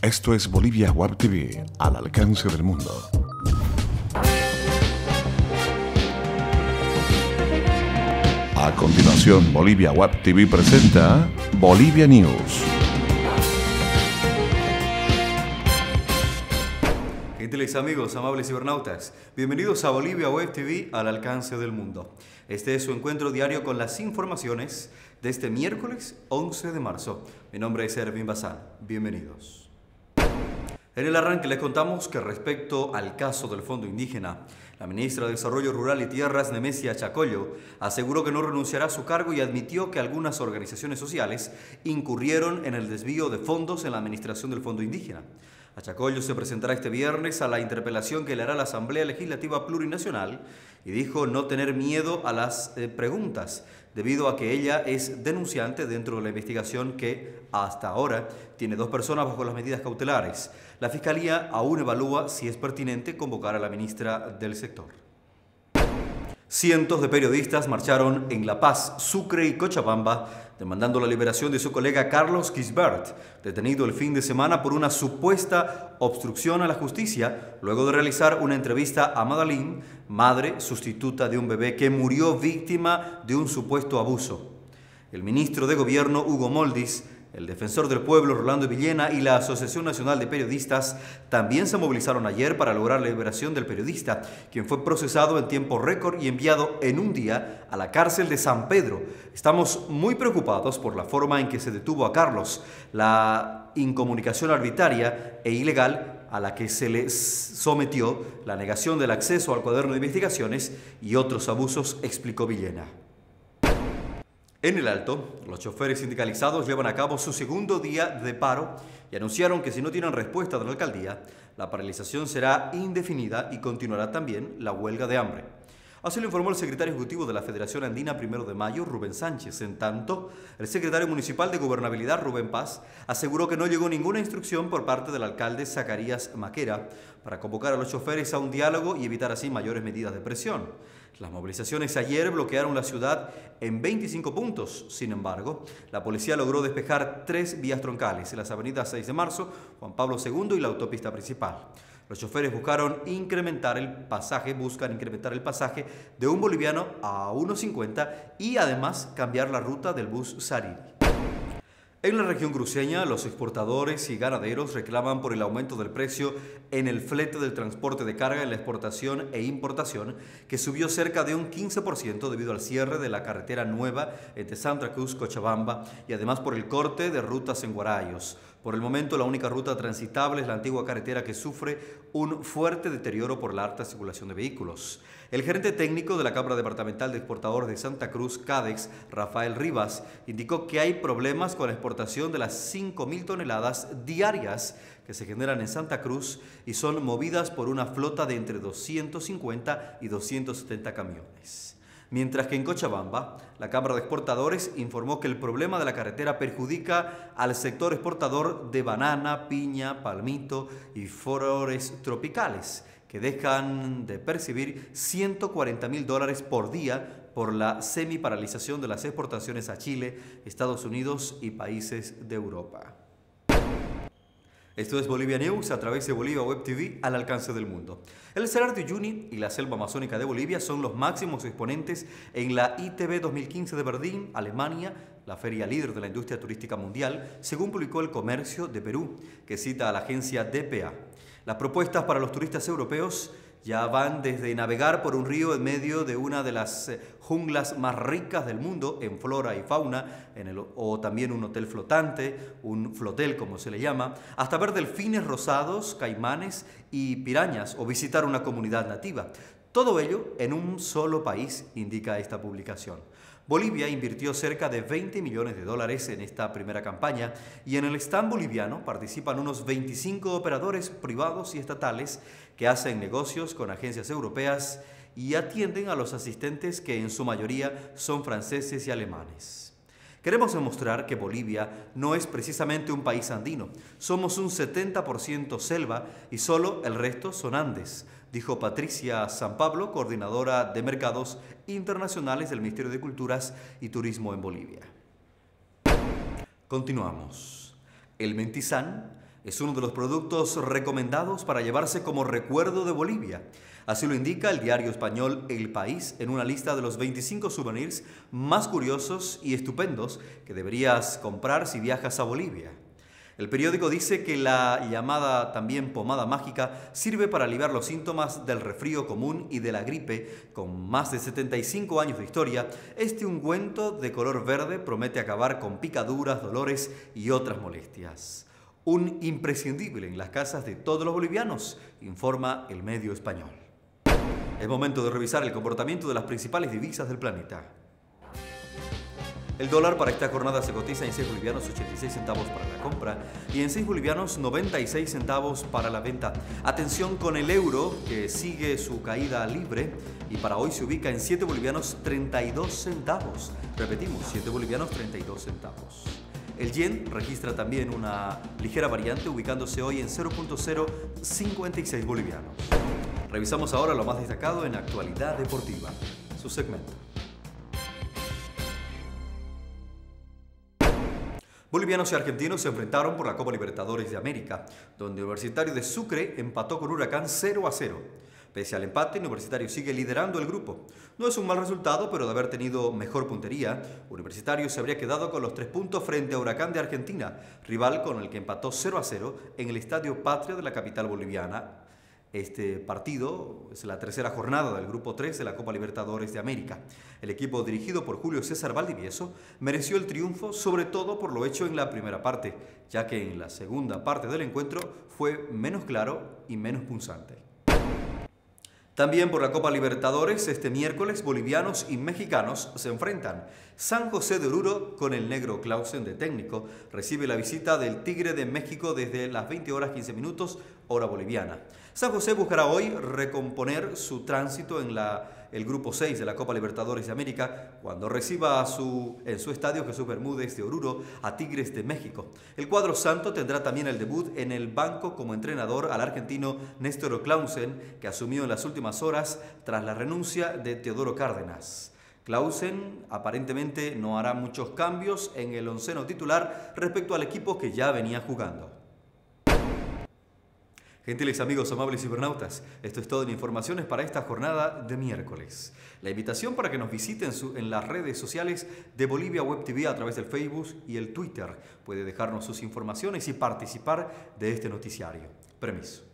Esto es Bolivia Web TV, al alcance del mundo. A continuación, Bolivia Web TV presenta Bolivia News. Gentiles amigos, amables cibernautas, bienvenidos a Bolivia Web TV, al alcance del mundo. Este es su encuentro diario con las informaciones de este miércoles 11 de marzo. Mi nombre es Ervin Bazán. Bienvenidos. En el arranque les contamos que respecto al caso del Fondo Indígena, la ministra de Desarrollo Rural y Tierras, Nemesia Chacollo, aseguró que no renunciará a su cargo y admitió que algunas organizaciones sociales incurrieron en el desvío de fondos en la administración del Fondo Indígena. A Chacollo se presentará este viernes a la interpelación que le hará la Asamblea Legislativa Plurinacional y dijo no tener miedo a las preguntas, debido a que ella es denunciante dentro de la investigación que, hasta ahora, tiene 2 personas bajo las medidas cautelares. La Fiscalía aún evalúa si es pertinente convocar a la ministra del sector. Cientos de periodistas marcharon en La Paz, Sucre y Cochabamba demandando la liberación de su colega Carlos Gisbert, detenido el fin de semana por una supuesta obstrucción a la justicia, luego de realizar una entrevista a Madalín, madre sustituta de un bebé que murió víctima de un supuesto abuso. El ministro de Gobierno, Hugo Moldis, el defensor del pueblo, Rolando Villena, y la Asociación Nacional de Periodistas también se movilizaron ayer para lograr la liberación del periodista, quien fue procesado en tiempo récord y enviado en un día a la cárcel de San Pedro. Estamos muy preocupados por la forma en que se detuvo a Carlos, la incomunicación arbitraria e ilegal a la que se le sometió, la negación del acceso al cuaderno de investigaciones y otros abusos, explicó Villena. En el Alto, los choferes sindicalizados llevan a cabo su segundo día de paro y anunciaron que si no tienen respuesta de la alcaldía, la paralización será indefinida y continuará también la huelga de hambre. Así lo informó el secretario ejecutivo de la Federación Andina 1 de Mayo, Rubén Sánchez. En tanto, el secretario municipal de Gobernabilidad, Rubén Paz, aseguró que no llegó ninguna instrucción por parte del alcalde Zacarías Maquera para convocar a los choferes a un diálogo y evitar así mayores medidas de presión. Las movilizaciones ayer bloquearon la ciudad en 25 puntos. Sin embargo, la policía logró despejar 3 vías troncales, las avenidas 6 de marzo, Juan Pablo II y la autopista principal. Los choferes buscan incrementar el pasaje de un boliviano a 1.50 y además cambiar la ruta del bus Sariri. En la región cruceña, los exportadores y ganaderos reclaman por el aumento del precio en el flete del transporte de carga en la exportación e importación, que subió cerca de un 15% debido al cierre de la carretera nueva entre Santa Cruz, Cochabamba y además por el corte de rutas en Guarayos. Por el momento, la única ruta transitable es la antigua carretera que sufre un fuerte deterioro por la alta circulación de vehículos. El gerente técnico de la Cámara Departamental de Exportadores de Santa Cruz, CADEX, Rafael Rivas, indicó que hay problemas con la exportación de las 5.000 toneladas diarias que se generan en Santa Cruz y son movidas por una flota de entre 250 y 270 camiones. Mientras que en Cochabamba, la Cámara de Exportadores informó que el problema de la carretera perjudica al sector exportador de banana, piña, palmito y flores tropicales, que dejan de percibir $140.000 por día por la semi-paralización de las exportaciones a Chile, Estados Unidos y países de Europa. Esto es Bolivia News a través de Bolivia Web TV, al alcance del mundo. El Salar de Uyuni y la selva amazónica de Bolivia son los máximos exponentes en la ITB 2015 de Berlín, Alemania, la feria líder de la industria turística mundial, según publicó El Comercio de Perú, que cita a la agencia DPA. Las propuestas para los turistas europeos ya van desde navegar por un río en medio de una de las junglas más ricas del mundo en flora y fauna, o también un hotel flotante, un flotel como se le llama, hasta ver delfines rosados, caimanes y pirañas o visitar una comunidad nativa. Todo ello en un solo país, indica esta publicación. Bolivia invirtió cerca de $20 millones en esta primera campaña y en el stand boliviano participan unos 25 operadores privados y estatales que hacen negocios con agencias europeas y atienden a los asistentes que en su mayoría son franceses y alemanes. Queremos demostrar que Bolivia no es precisamente un país andino. Somos un 70% selva y solo el resto son Andes, dijo Patricia San Pablo, coordinadora de mercados internacionales del Ministerio de Culturas y Turismo en Bolivia. Continuamos. El Mentizán Es uno de los productos recomendados para llevarse como recuerdo de Bolivia. Así lo indica el diario español El País en una lista de los 25 souvenirs más curiosos y estupendos que deberías comprar si viajas a Bolivia. El periódico dice que la llamada también pomada mágica sirve para aliviar los síntomas del resfrío común y de la gripe. Con más de 75 años de historia, este ungüento de color verde promete acabar con picaduras, dolores y otras molestias. Un imprescindible en las casas de todos los bolivianos, informa el medio español. Es momento de revisar el comportamiento de las principales divisas del planeta. El dólar para esta jornada se cotiza en 6 bolivianos 86 centavos para la compra y en 6 bolivianos 96 centavos para la venta. Atención con el euro, que sigue su caída libre y para hoy se ubica en 7 bolivianos 32 centavos. Repetimos, 7 bolivianos 32 centavos. El yen registra también una ligera variante, ubicándose hoy en 0.056 bolivianos. Revisamos ahora lo más destacado en Actualidad Deportiva, su segmento. Bolivianos y argentinos se enfrentaron por la Copa Libertadores de América, donde Universitario de Sucre empató con Huracán 0-0. Pese al empate, Universitario sigue liderando el grupo. No es un mal resultado, pero de haber tenido mejor puntería, Universitario se habría quedado con los 3 puntos frente a Huracán de Argentina, rival con el que empató 0-0 en el Estadio Patria de la capital boliviana. Este partido es la tercera jornada del Grupo 3 de la Copa Libertadores de América. El equipo dirigido por Julio César Valdivieso mereció el triunfo, sobre todo por lo hecho en la primera parte, ya que en la segunda parte del encuentro fue menos claro y menos punzante. También por la Copa Libertadores, este miércoles bolivianos y mexicanos se enfrentan. San José de Oruro, con el negro Clausen de técnico, recibe la visita del Tigre de México desde las 20 horas 15 minutos, hora boliviana. San José buscará hoy recomponer su tránsito en el Grupo 6 de la Copa Libertadores de América cuando reciba en su estadio Jesús Bermúdez de Oruro a Tigres de México. El cuadro santo tendrá también el debut en el banco como entrenador al argentino Néstor Clausen, que asumió en las últimas horas tras la renuncia de Teodoro Cárdenas. Clausen aparentemente no hará muchos cambios en el onceno titular respecto al equipo que ya venía jugando. Gentiles amigos, amables cibernautas, esto es todo en informaciones para esta jornada de miércoles. La invitación para que nos visiten en las redes sociales de Bolivia Web TV a través del Facebook y el Twitter. Puede dejarnos sus informaciones y participar de este noticiario. Permiso.